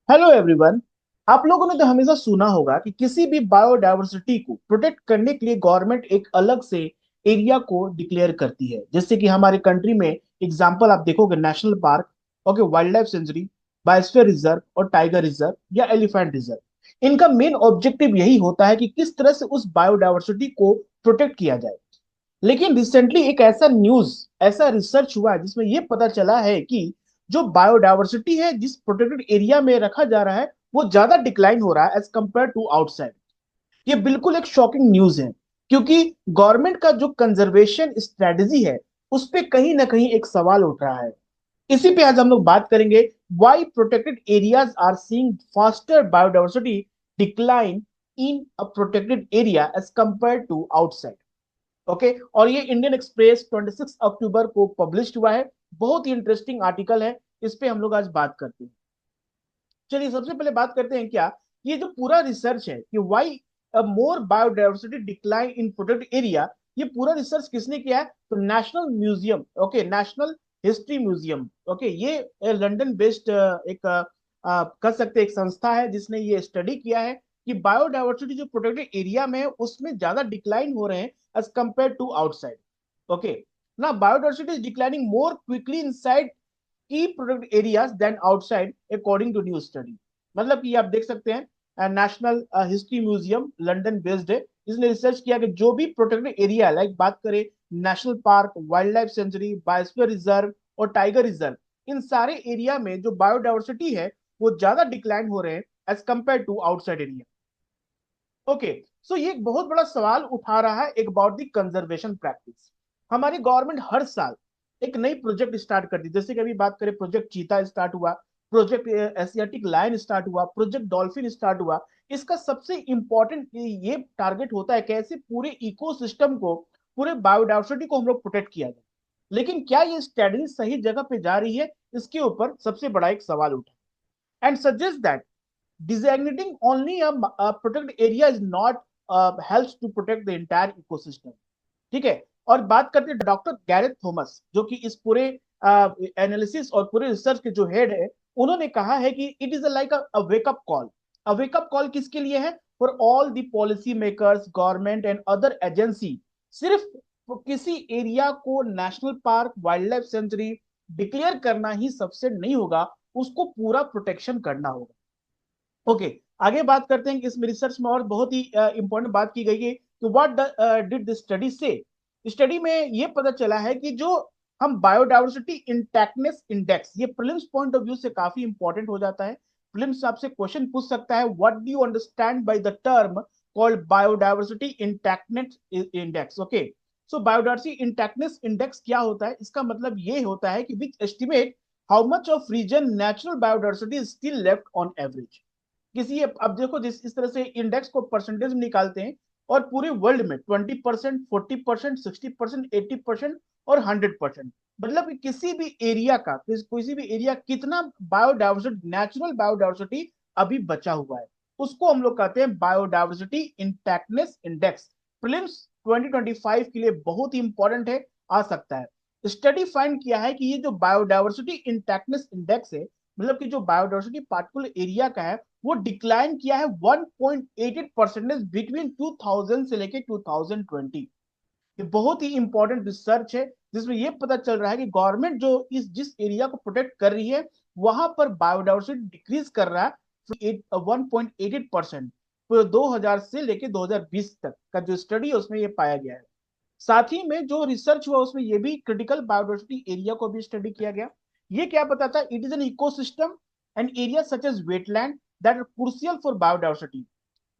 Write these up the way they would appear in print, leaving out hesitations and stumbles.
Hello everyone. आप लोगों ने तो हमेशा सुना होगा कि किसी भी बायोडायवर्सिटी को प्रोटेक्ट करने के लिए गवर्नमेंट एक अलग से एरिया को डिक्लेयर करती है। जैसे कि हमारे कंट्री में एग्जांपल आप देखोगे, national park, okay, wild life sanctuary, biosphere reserve और टाइगर रिजर्व या एलिफेंट रिजर्व। इनका मेन ऑब्जेक्टिव यही होता है कि किस तरह से उस बायोडायवर्सिटी को प्रोटेक्ट किया जाए। लेकिन रिसेंटली एक ऐसा न्यूज, ऐसा रिसर्च हुआ है जिसमें यह पता चला है कि जो बायोडायवर्सिटी है जिस प्रोटेक्टेड एरिया में रखा जा रहा है वो ज्यादा डिक्लाइन हो रहा है एज कंपेयर टू आउटसाइड। ये बिल्कुल एक शॉकिंग न्यूज है, क्योंकि गवर्नमेंट का जो कंजर्वेशन स्ट्रेटजी है उस पे कहीं ना कहीं एक सवाल उठ रहा है। इसी पे आज हम लोग बात करेंगे, why protected areas are seeing faster biodiversity decline in a protected area as compare to outside. Okay, और ये इंडियन एक्सप्रेस 26 अक्टूबर को पब्लिश हुआ है। बहुत ही इंटरेस्टिंग आर्टिकल है, इस पे हम लोग आज बात करते हैं। चलिए सबसे पहले बात करते हैं क्या ये जो पूरा रिसर्च है कि why more biodiversity decline in protected area, ये पूरा रिसर्च किसने किया है? तो national museum, okay, national history museum, okay, ये लंदन बेस्ड एक कह सकते हैं एक संस्था है जिसने ये स्टडी किया है कि बायोडाइवर्सिटी जो प्रोटेक्टेड एरिया में है उसमें ज्यादा डिक्लाइन हो रहे हैं as compare to outside. Okay, ना biodiversity is declining more quickly inside की protected areas than outside according to new study. मतलब कि आप देख सकते हैं national history museum London based है, इसने रिसर्च किया कि जो भी प्रोटेक्टेड एरिया, लाइक बात करें national park, wildlife century, biosphere reserve और टाइगर रिजर्व, इन सारे एरिया में जो बायोडाइवर्सिटी है वो ज्यादा डिक्लाइन हो रहे हैं as compare to outside area. Okay, so ये एक बहुत बड़ा सवाल उठा रहा है एक अबाउट द कंजर्वेशन प्रैक्टिस। हमारी गवर्नमेंट हर साल एक नई प्रोजेक्ट स्टार्ट करती है। जैसे कि अभी बात करें, प्रोजेक्ट चीता स्टार्ट हुआ, प्रोजेक्ट एशियाटिक लायन स्टार्ट हुआ, प्रोजेक्ट डॉल्फिन स्टार्ट हुआ। इसका सबसे इंपॉर्टेंट ये टारगेट होता है कैसे पूरे इकोसिस्टम को, पूरे बायोडाइवर्सिटी को हम लोग प्रोटेक्ट किया जाए। लेकिन क्या ये स्ट्रेटजी सही जगह पे जा रही है, इसके ऊपर सबसे बड़ा एक सवाल उठा and suggest that designating only a protected area is not helps to protect the entire ecosystem। ठीक है, और बात करते हैं डॉक्टर गैरेथ थॉमस, जो कि इस पूरे एनालिसिस और पूरे रिसर्च के जो हेड है। उन्होंने कहा है कि it is like a wake up call. A wake up call किसके लिए है? For all the policy makers, government and other agency. सिर्फ किसी एरिया को national park, wildlife sanctuary declare करना ही सबसे नहीं होगा, उसको पूरा प्रोटेक्शन करना होगा। ओके, आगे बात करते हैं कि इसमें रिसर्च में और बहुत ही इंपॉर्टेंट बात की गई है कि व्हाट डिड द स्टडी से। स्टडी में ये पता चला है कि जो हम बायोडाइवर्सिटी इंटैक्टनेस इंडेक्स, ये प्रीलिम्स पॉइंट ऑफ व्यू से काफी इंपॉर्टेंट हो जाता है। प्रीलिम्स आपसे क्वेश्चन पूछ सकता है, what do you understand by the term called biodiversity intactness index. Okay, so biodiversity intactness index क्या होता है? इसका मतलब ये होता है कि which estimate how much of region natural biodiversity is still left on average. किसी, अब देखो, जिस इस तरह से इंडेक्स को परसेंटेज में निकालते हैं और पूरे वर्ल्ड में 20%, 40%, 60%, 80% और 100%, मतलब कि किसी भी एरिया का, किसी भी एरिया कितना बायोडाइवर्सिटी, नेचुरल बायोडाइवर्सिटी अभी बचा हुआ है, उसको हम लोग कहते हैं बायोडाइवर्सिटी इंटैक्टनेस इंडेक्स। प्रीलिम्स 2025 के लिए बहुत ही इंपॉर्टेंट है, आ सकता है। स्टडी फाइंड किया है कि ये जो बायोडाइवर्सिटी इंटैक्टनेस इंडेक्स है, मतलब कि जो बायोडाइवर्सिटी पार्टिकुलर एरिया का है, वो डिक्लाइन किया है 1.88% बिटवीन 2000 से लेके 2020। ये बहुत ही इंपॉर्टेंट रिसर्च है जिसमें ये पता चल रहा है कि गवर्नमेंट जो इस जिस एरिया को प्रोटेक्ट कर रही है वहां पर बायोडाइवर्सिटी डिक्रीज कर रहा है 1.88%। तो 2000 से लेके 2020 तक का जो स्टडी है उसमें ये पाया गया है। साथ ही में जो रिसर्च हुआ उसमें ये भी क्रिटिकल बायोडाइवर्सिटी एरिया को भी स्टडी किया गया। ये क्या बताता है? It is an ecosystem and area such as wetland that are crucial for biodiversity,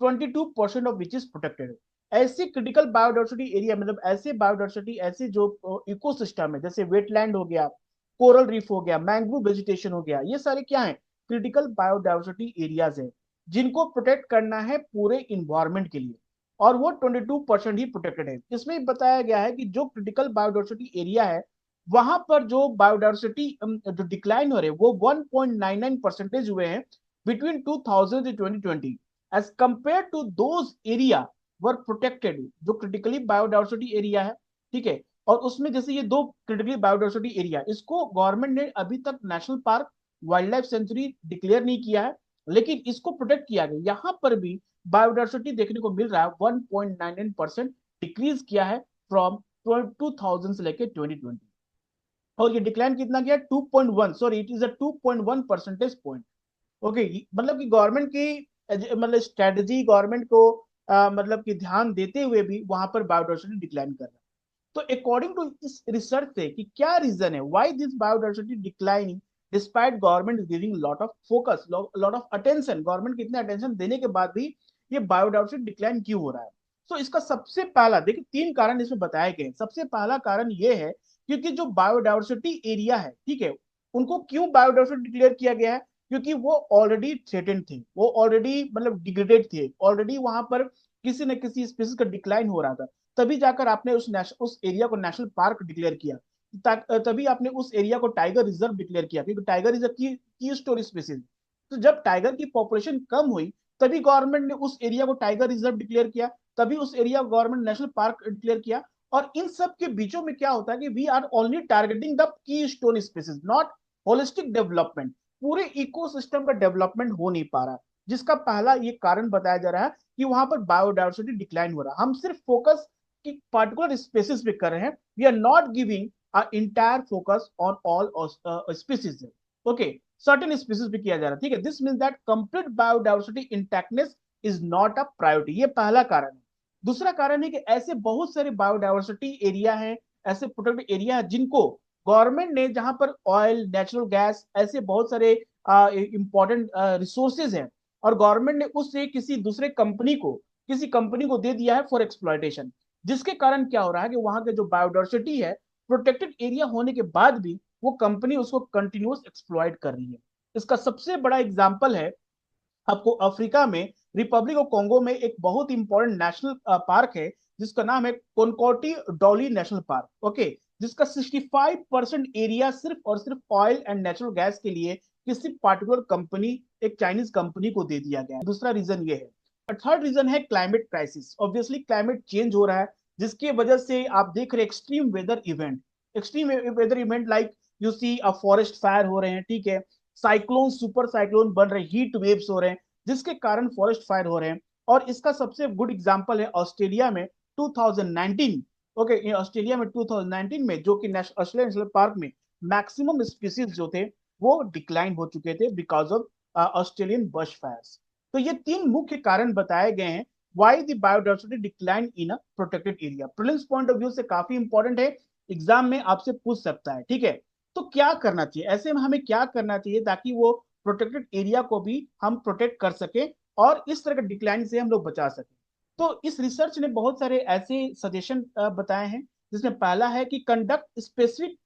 22% of which is protected. ऐसे क्रिटिकल बायोडाइवर्सिटी एरिया, मतलब ऐसे बायोडाइवर्सिटी, ऐसे जो इकोसिस्टम है, जैसे वेटलैंड हो गया, कोरल रीफ हो गया, मैंग्रोव वेजिटेशन हो गया, ये सारे क्या है? क्रिटिकल बायोडाइवर्सिटी एरियाज है जिनको प्रोटेक्ट करना है पूरे इन्वायरमेंट के लिए, और वो 22% ही प्रोटेक्टेड है। इसमें बताया गया है कि जो क्रिटिकल बायोडाइवर्सिटी एरिया है वहां पर जो बायोडाइवर्सिटी जो डिक्लाइन हो रहे हैं वो 1.99% हुए हैं बिटवीन 2000 से 2020, as compare to those area were protected, जो क्रिटिकली बायोडाइवर्सिटी एरिया है। ठीक है, और उसमें जैसे ये दो क्रिटिकली बायोडाइवर्सिटी एरिया, इसको गवर्नमेंट ने अभी तक national park, wildlife sanctuary declare नहीं किया है। लेकिन इसको प्रोटेक्ट किया गया। यहाँ पर भी बायोडाइवर्सिटी देखने को मिल रहा है 1.99% डिक्रीज किया है फ्रॉम 2000 से लेकर 2020। और ये डिक्लाइन कितना किया, 2.1, sorry it is a 2.1 percentage point. Okay, मतलब कि गवर्नमेंट की मतलब स्ट्रेटजी, गवर्नमेंट को मतलब कि ध्यान देते हुए भी वहां पर बायोडाइवर्सिटी डिक्लाइन कर रहा है। तो अकॉर्डिंग टू इस रिसर्च से कि क्या रीजन है why this biodiversity declining despite government is giving lot of focus, lot of attention, government कितने अटेंशन देने के बाद भी ये बायोडाइवर्सिटी डिक्लाइन क्यों हो रहा है। तो इसका सबसे पहला देखिए, तीन कारण इसमें बताए गए हैं। सबसे पहला कारण ये है क्योंकि जो बायोडाइवर्सिटी एरिया है, ठीक है, उनको क्यों बायोडाइवर्सिटी डिक्लेयर किया गया है, क्योंकि वो ऑलरेडी थ्रेटेंड थे, वो ऑलरेडी मतलब डिग्रेडेड थे, ऑलरेडी वहां पर किसी न किसी स्पीसीज का डिक्लाइन हो रहा था। तभी जाकर आपने उस एरिया को नेशनल पार्क डिक्लेयर किया, तभी आपने उस एरिया को टाइगर रिजर्व डिक्लेयर किया, क्योंकि टाइगर इज अ की स्टोरी स्पीसीज। तो जब टाइगर की पॉपुलेशन कम हुई तभी गवर्नमेंट ने उस एरिया को टाइगर रिजर्व डिक्लेयर किया, तभी उस एरिया को गवर्नमेंट नेशनल पार्क डिक्लेयर किया। और इन सब के बीचों में क्या होता है कि we are only targeting the keystone species, not holistic development. पूरे इकोसिस्टम का डेवलपमेंट हो नहीं पा रहा, जिसका पहला ये कारण बताया जा रहा है कि वहां पर बायोडाइवर्सिटी डिक्लाइन हो रहा है। हम सिर्फ फोकस कि पर्टिकुलर स्पेसिस पे कर रहे हैं, we are not giving a entire focus on all species. Okay, certain species पे किया जा रहा है, ठीक है। This means that complete biodiversity intactness is not a priority, ये पहला कारण है। दूसरा कारण है कि ऐसे बहुत सारे बायोडाइवर्सिटी एरिया हैं, ऐसे प्रोटेक्टेड एरिया है जिनको गवर्नमेंट ने, जहां पर ऑयल, नेचुरल गैस, ऐसे बहुत सारे इंपॉर्टेंट रिसोर्सेज हैं, और गवर्नमेंट ने उससे किसी दूसरे कंपनी को, किसी कंपनी को दे दिया है फॉर एक्सप्लॉयटेशन। जिसके कारण क्या हो रहा है कि वहां के जो बायोडाइवर्सिटी है, प्रोटेक्टेड एरिया होने के बाद भी वो कंपनी उसको कंटिन्यूस एक्सप्लॉयट कर रही है। इसका सबसे बड़ा एग्जाम्पल है आपको अफ्रीका में, रिपब्लिक ऑफ कॉन्गो में एक बहुत इंपॉर्टेंट नेशनल पार्क है जिसका नाम है कोनकोटी डोली नेशनल पार्क। ओके, जिसका 65% एरिया सिर्फ और सिर्फ ऑयल एंड नेचुरल गैस के लिए किसी पार्टिकुलर कंपनी, एक चाइनीज कंपनी को दे दिया गया है। दूसरा रीजन ये है। थर्ड रीजन है climate crisis. Obviously climate change हो रहा है, जिसकी वजह से आप देख रहे extreme weather event, extreme weather event like you see a forest fire हो रहे हैं, ठीक है, साइक्लोन, सुपर साइक्लोन बन रहे, हीट वेव्स हो रहे हैं, जिसके कारण फॉरेस्ट फायर हो रहे हैं। और इसका सबसे गुड एग्जांपल है ऑस्ट्रेलिया में 2019। ओके, ये ऑस्ट्रेलिया में 2019 में, जो कि ऑस्ट्रेलिया नेशनल पार्क में मैक्सिमम स्पीसीज जो थे वो डिक्लाइन हो चुके थे because of Australian bush fires. तो ये तीन मुख्य कारण बताए गए हैं why the biodiversity decline in a protected area. Prelims point of view से काफी इंपॉर्टेंट है, एग्जाम में आपसे पूछ सकता है, ठीक है। तो क्या करना चाहिए ऐसे में, हमें क्या करना चाहिए ताकि वो प्रोटेक्टेड एरिया को भी हम प्रोटेक्ट कर सके और इस तरह के डिक्लाइन से हम लोग बचा सके। तो इस रिसर्च ने बहुत सारे ऐसे सजेशन बताए हैं, जिसमें पहला है कि conduct specific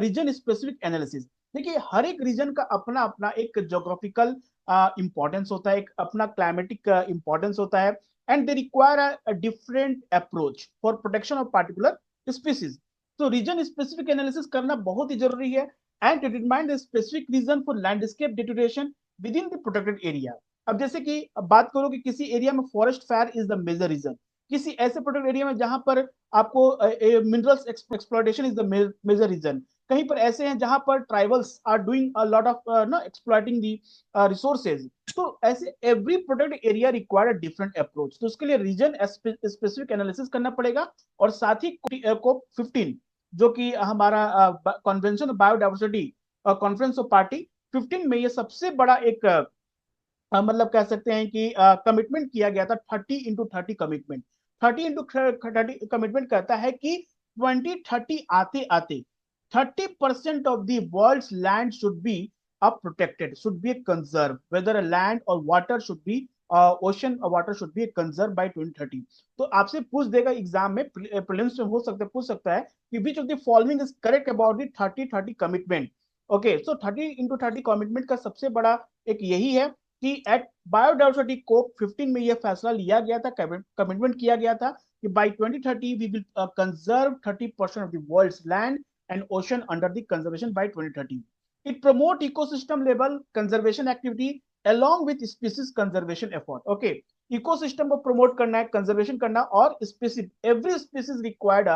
region specific analysis. देखिए, हर एक रीजन का अपना अपना एक जोग्राफिकल इंपॉर्टेंस होता है, एक अपना क्लाइमेटिक इंपॉर्टेंस होता है, and they require a different approach for protection of particular species. तो रीजन स्पेसिफिक एनालिसिस करना बहुत ही जरूरी है, and to determine the specific region for landscape deterioration within the protected area. अब जैसे कि अब बात करो कि किसी एरिया में forest fire is the major reason, किसी ऐसे प्रोटेक्टेड एरिया में जहां पर आपको minerals exploitation is the major reason, कहीं पर ऐसे हैं जहां पर tribals are doing a lot of no exploiting the resources. तो ऐसे every protected area require a different approach, तो उसके लिए रीजन स्पेसिफिक एनालिसिस करना पड़ेगा। और साथ ही कोप 15, जो कि हमारा convention of biodiversity conference of party 15 में, ये सबसे बड़ा एक मतलब कह सकते हैं कि कमिटमेंट किया गया था, 30x30 कमिटमेंट। 30x30 कमिटमेंट कहता है कि 2030 आते आते 30% of the world's land should be protected, should be conserved, whether a land or water should be ocean or water should be conserved by 2030। तो आपसे पूछ देगा एग्जाम में, प्रीलिम्स में हो सकता है, पूछ सकता है कि which of the following is correct about the 30-30 commitment. Okay, so 30x30 commitment का सबसे बड़ा एक यही है कि एट बायोडाइवर्सिटी कोप 15 में यह फैसला लिया गया था, कमिटमेंट किया गया था कि by 2030 we will conserve 30% of the world's land and ocean under the conservation by 2030। It promote ecosystem level conservation activity along with species conservation effort। Okay, ecosystem को प्रमोट करना है, कंजर्वेशन करना, और species, every species required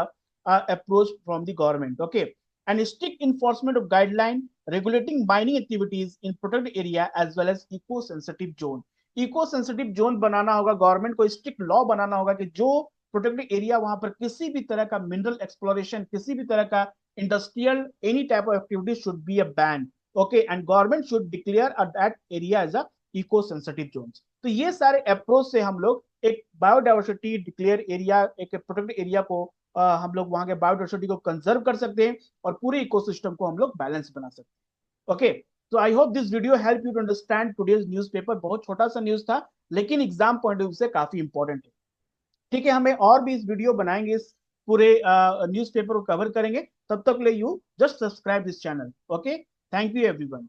approach from the government. Okay, and strict enforcement of guideline regulating mining activities in protected area as well as eco sensitive zone. Eco sensitive zone बनाना होगा, government को strict law बनाना होगा कि जो protected area वहां पर किसी भी तरह का मिनरल एक्सप्लोरेशन, किसी भी तरह का industrial any type of activity should be a ban. Okay, and government should declare that area as a eco sensitive zone. तो ये सारे अप्रोच से हम लोग एक बायोडाइवर्सिटी डिक्लेयर एरिया, एक प्रोटेक्टेड एरिया को हम लोग वहां के बायोडाइवर्सिटी को कंजर्व कर सकते हैं और पूरे इकोसिस्टम को हम लोग बैलेंस बना सकते हैं. ओके, तो I hope this video help you to understand today's newspaper. बहुत छोटा सा न्यूज था लेकिन एग्जाम पॉइंट ऑफ व्यू से काफी इंपॉर्टेंट है. ठीक है, हमें और भी इस वीडियो बनाएंगे, इस पूरे न्यूज़पेपर को कवर करेंगे. तब तक ले you just subscribe this channel. Okay, thank you everyone.